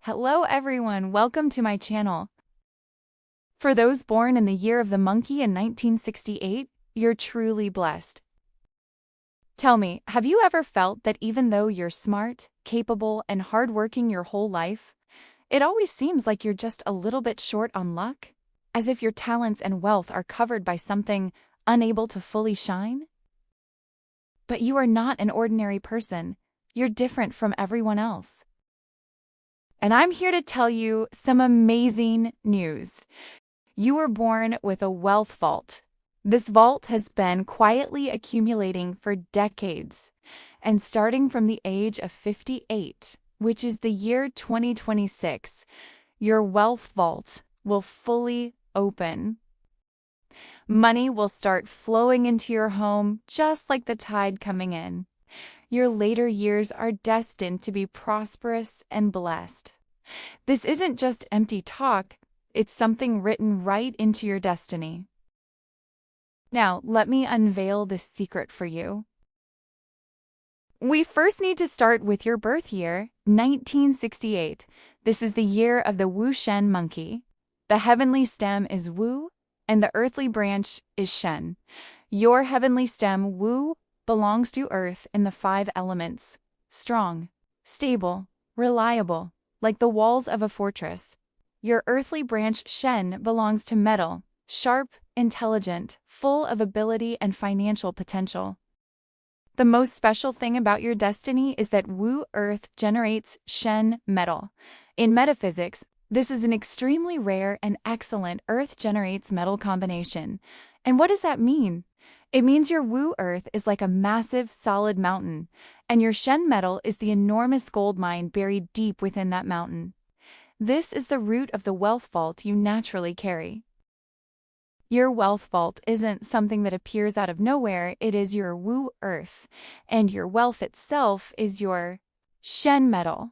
Hello everyone, welcome to my channel. For those born in the year of the monkey in 1968, you're truly blessed. Tell me, have you ever felt that even though you're smart, capable, and hardworking your whole life, it always seems like you're just a little bit short on luck? As if your talents and wealth are covered by something unable to fully shine? But you are not an ordinary person. You're different from everyone else. And I'm here to tell you some amazing news. You were born with a wealth vault. This vault has been quietly accumulating for decades. And starting from the age of 58, which is the year 2026, your wealth vault will fully open. Money will start flowing into your home just like the tide coming in. Your later years are destined to be prosperous and blessed. This isn't just empty talk, it's something written right into your destiny. Now, let me unveil this secret for you. We first need to start with your birth year, 1968. This is the year of the Wu Shen monkey. The heavenly stem is Wu, and the earthly branch is Shen. Your heavenly stem, Wu, belongs to earth in the 5 elements: strong, stable, reliable, like the walls of a fortress. Your earthly branch, Shen, belongs to metal, sharp, intelligent, full of ability and financial potential. The most special thing about your destiny is that Wu Earth generates Shen metal. In metaphysics, this is an extremely rare and excellent Earth generates metal combination. And what does that mean? It means your Wu Earth is like a massive, solid mountain, and your Shen metal is the enormous gold mine buried deep within that mountain. This is the root of the wealth vault you naturally carry. Your wealth vault isn't something that appears out of nowhere, it is your Wu Earth, and your wealth itself is your Shen metal.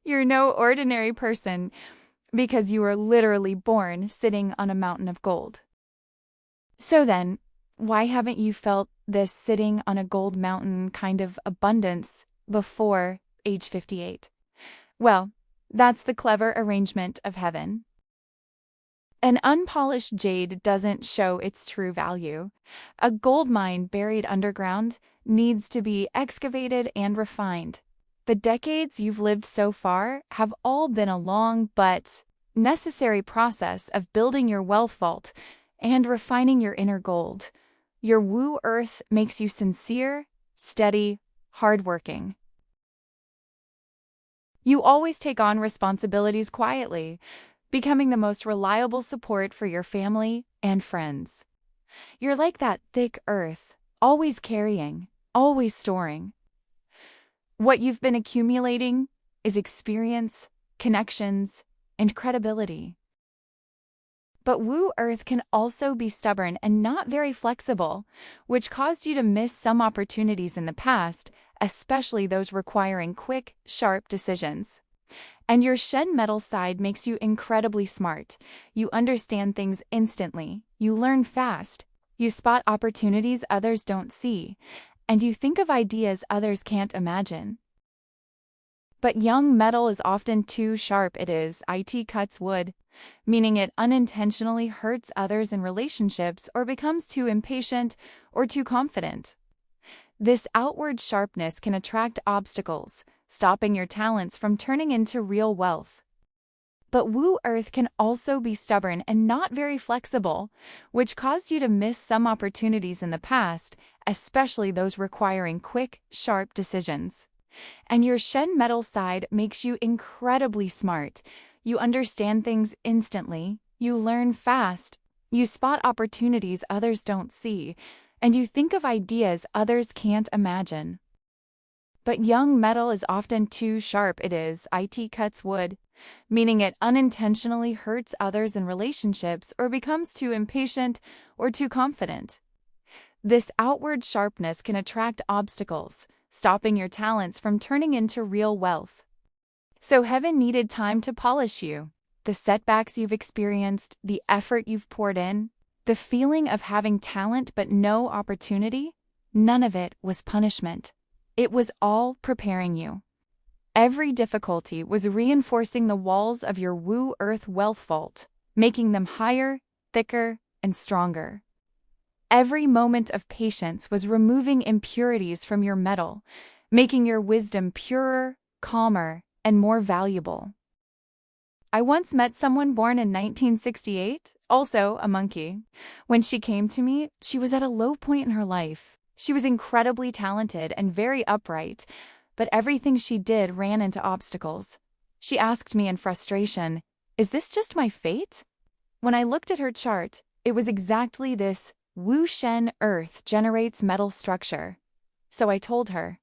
You're no ordinary person because you were literally born sitting on a mountain of gold. So then, why haven't you felt this sitting on a gold mountain kind of abundance before age 58? Well, that's the clever arrangement of heaven. An unpolished jade doesn't show its true value. A gold mine buried underground needs to be excavated and refined. The decades you've lived so far have all been a long but necessary process of building your wealth vault and refining your inner gold. Your Wu Earth makes you sincere, steady, hardworking. You always take on responsibilities quietly, becoming the most reliable support for your family and friends. You're like that thick earth, always carrying, always storing. What you've been accumulating is experience, connections, and credibility. But Wu Earth can also be stubborn and not very flexible, which caused you to miss some opportunities in the past, especially those requiring quick, sharp decisions. And your Shen metal side makes you incredibly smart. You understand things instantly, you learn fast, you spot opportunities others don't see, and you think of ideas others can't imagine. But young metal is often too sharp. It cuts wood, meaning it unintentionally hurts others in relationships or becomes too impatient or too confident. This outward sharpness can attract obstacles, stopping your talents from turning into real wealth. But Wu Earth can also be stubborn and not very flexible, which caused you to miss some opportunities in the past, especially those requiring quick, sharp decisions. And your Shen metal side makes you incredibly smart. You understand things instantly, you learn fast, you spot opportunities others don't see, and you think of ideas others can't imagine. But young metal is often too sharp. It cuts wood, meaning it unintentionally hurts others in relationships or becomes too impatient or too confident. This outward sharpness can attract obstacles, stopping your talents from turning into real wealth. So heaven needed time to polish you. The setbacks you've experienced, the effort you've poured in, the feeling of having talent but no opportunity, none of it was punishment. It was all preparing you. Every difficulty was reinforcing the walls of your Woo Earth wealth vault, making them higher, thicker, and stronger. Every moment of patience was removing impurities from your metal, making your wisdom purer, calmer, and more valuable. I once met someone born in 1968, also a monkey. When she came to me, she was at a low point in her life. She was incredibly talented and very upright, but everything she did ran into obstacles. She asked me in frustration, "Is this just my fate?" When I looked at her chart, it was exactly this Wu Shen Earth generates metal structure. So I told her,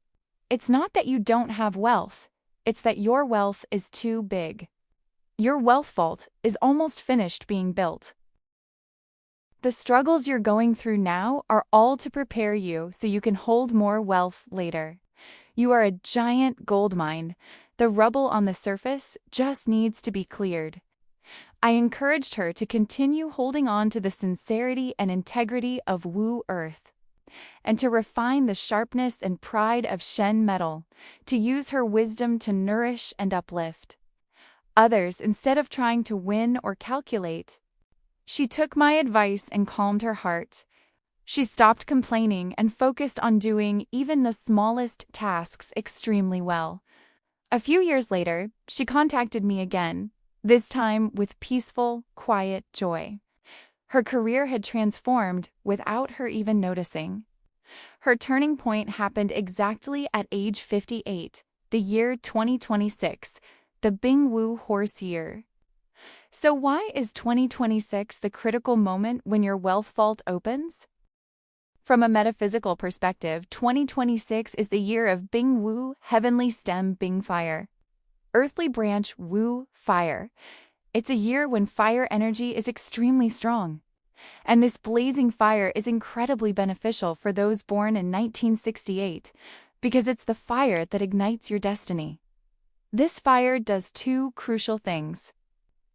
"It's not that you don't have wealth, it's that your wealth is too big. Your wealth vault is almost finished being built. The struggles you're going through now are all to prepare you so you can hold more wealth later. You are a giant gold mine. The rubble on the surface just needs to be cleared." I encouraged her to continue holding on to the sincerity and integrity of Wu Earth, and to refine the sharpness and pride of Shen metal, to use her wisdom to nourish and uplift others instead of trying to win or calculate. She took my advice and calmed her heart. She stopped complaining and focused on doing even the smallest tasks extremely well. A few years later, she contacted me again, this time with peaceful, quiet joy. Her career had transformed without her even noticing. Her turning point happened exactly at age 58, the year 2026, the Bingwu Horse Year. So why is 2026 the critical moment when your wealth vault opens? From a metaphysical perspective, 2026 is the year of Bing Wu, heavenly stem Bing fire. Earthly branch Wu fire. It's a year when fire energy is extremely strong. And this blazing fire is incredibly beneficial for those born in 1968, because it's the fire that ignites your destiny. This fire does two crucial things.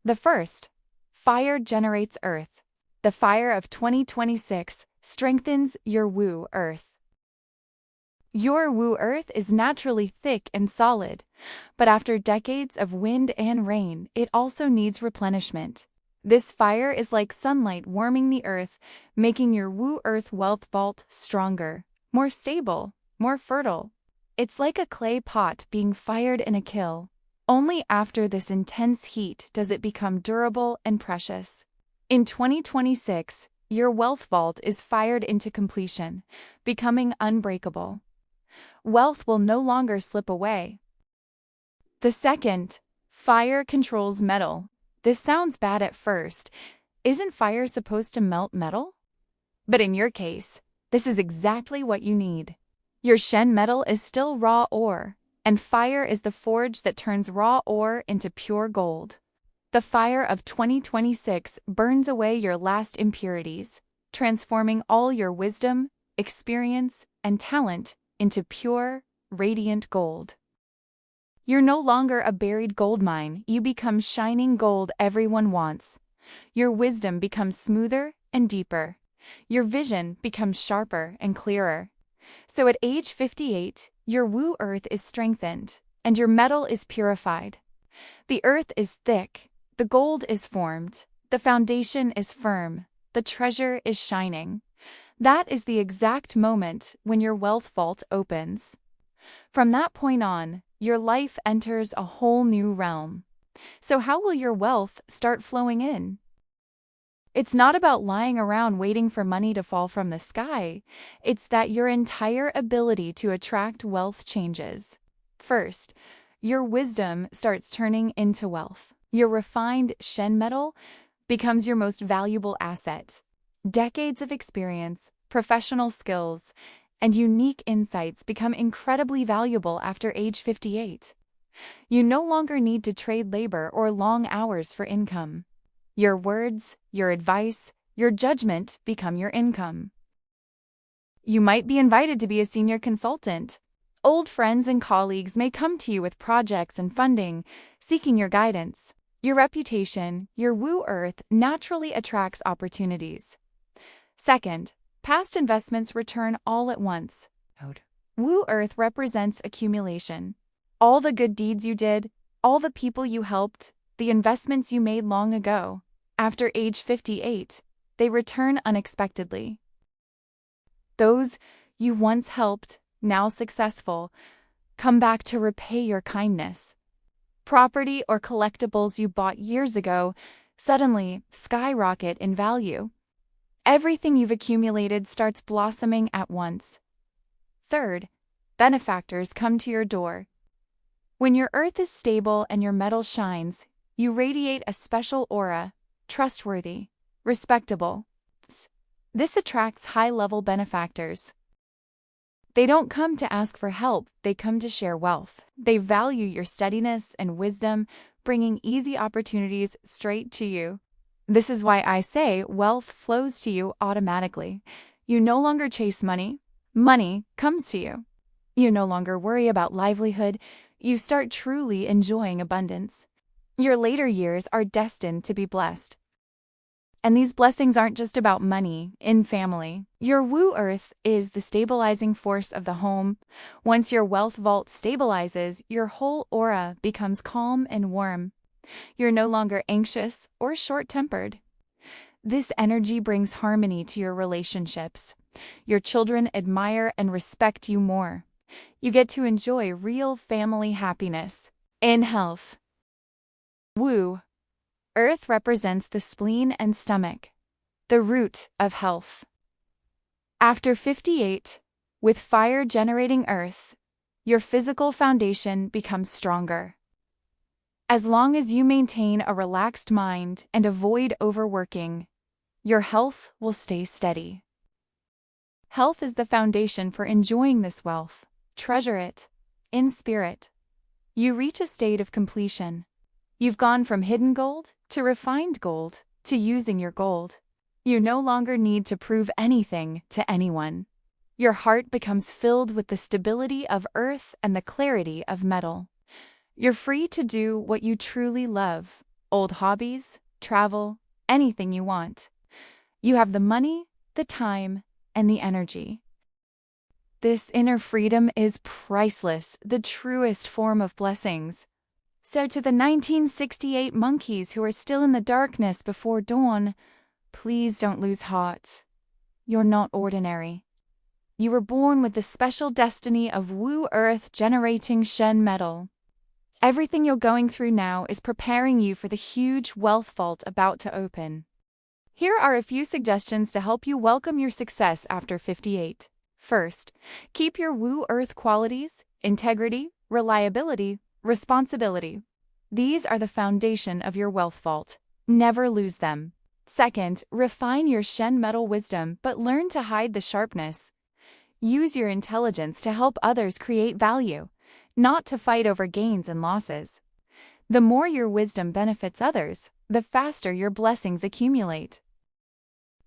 The first, fire generates earth. The fire of 2026 strengthens your Wu Earth. Your Wu Earth is naturally thick and solid, but after decades of wind and rain, it also needs replenishment. This fire is like sunlight warming the earth, making your Wu Earth wealth vault stronger, more stable, more fertile. It's like a clay pot being fired in a kiln. Only after this intense heat does it become durable and precious. In 2026, your wealth vault is fired into completion, becoming unbreakable. Wealth will no longer slip away. The second, fire controls metal. This sounds bad at first. Isn't fire supposed to melt metal? But in your case, this is exactly what you need. Your Shen metal is still raw ore, and fire is the forge that turns raw ore into pure gold. The fire of 2026 burns away your last impurities, transforming all your wisdom, experience, and talent into pure, radiant gold. You're no longer a buried gold mine, you become shining gold everyone wants. Your wisdom becomes smoother and deeper. Your vision becomes sharper and clearer. So at age 58, your Wu Earth is strengthened, and your metal is purified. The earth is thick, the gold is formed, the foundation is firm, the treasure is shining. That is the exact moment when your wealth vault opens. From that point on, your life enters a whole new realm. So how will your wealth start flowing in? It's not about lying around waiting for money to fall from the sky. It's that your entire ability to attract wealth changes. First, your wisdom starts turning into wealth. Your refined Shen metal becomes your most valuable asset. Decades of experience, professional skills, and unique insights become incredibly valuable after age 58. You no longer need to trade labor or long hours for income. Your words, your advice, your judgment become your income. You might be invited to be a senior consultant. Old friends and colleagues may come to you with projects and funding, seeking your guidance. Your reputation, your Wu Earth, naturally attracts opportunities. Second, past investments return all at once. Wu Earth represents accumulation. All the good deeds you did, all the people you helped, the investments you made long ago. After age 58, they return unexpectedly. Those you once helped, now successful, come back to repay your kindness. Property or collectibles you bought years ago suddenly skyrocket in value. Everything you've accumulated starts blossoming at once. Third, benefactors come to your door. When your earth is stable and your metal shines, you radiate a special aura, trustworthy, respectable. This attracts high-level benefactors. They don't come to ask for help, they come to share wealth. They value your steadiness and wisdom, bringing easy opportunities straight to you. This is why I say wealth flows to you automatically. You no longer chase money, money comes to you. You no longer worry about livelihood, you start truly enjoying abundance. Your later years are destined to be blessed. And these blessings aren't just about money in family. Your Wu Earth is the stabilizing force of the home. Once your wealth vault stabilizes, your whole aura becomes calm and warm. You're no longer anxious or short-tempered. This energy brings harmony to your relationships. Your children admire and respect you more. You get to enjoy real family happiness. In health, Wu Earth represents the spleen and stomach, the root of health. After 58, with fire-generating Earth, your physical foundation becomes stronger. As long as you maintain a relaxed mind and avoid overworking, your health will stay steady. Health is the foundation for enjoying this wealth. Treasure it, in spirit. You reach a state of completion. You've gone from hidden gold to refined gold to using your gold. You no longer need to prove anything to anyone. Your heart becomes filled with the stability of earth and the clarity of metal. You're free to do what you truly love, old hobbies, travel, anything you want. You have the money, the time, and the energy. This inner freedom is priceless, the truest form of blessings. So to the 1968 monkeys who are still in the darkness before dawn, please don't lose heart. You're not ordinary. You were born with the special destiny of Wu Earth generating Shen metal. Everything you're going through now is preparing you for the huge wealth vault about to open. Here are a few suggestions to help you welcome your success after 58. First, keep your Wu Earth qualities, integrity, reliability, responsibility. These are the foundation of your wealth vault. Never lose them. Second, refine your Shen metal wisdom, but learn to hide the sharpness. Use your intelligence to help others create value, not to fight over gains and losses. The more your wisdom benefits others, the faster your blessings accumulate.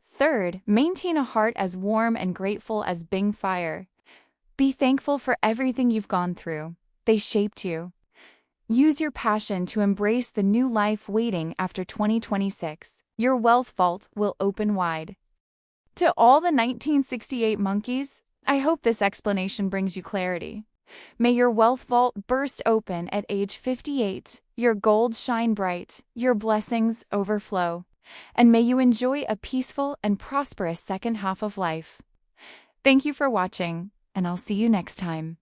Third, maintain a heart as warm and grateful as Bing Fire. Be thankful for everything you've gone through. They shaped you. Use your passion to embrace the new life waiting after 2026. Your wealth vault will open wide. To all the 1968 monkeys, I hope this explanation brings you clarity. May your wealth vault burst open at age 58, your gold shine bright, your blessings overflow, and may you enjoy a peaceful and prosperous second half of life. Thank you for watching, and I'll see you next time.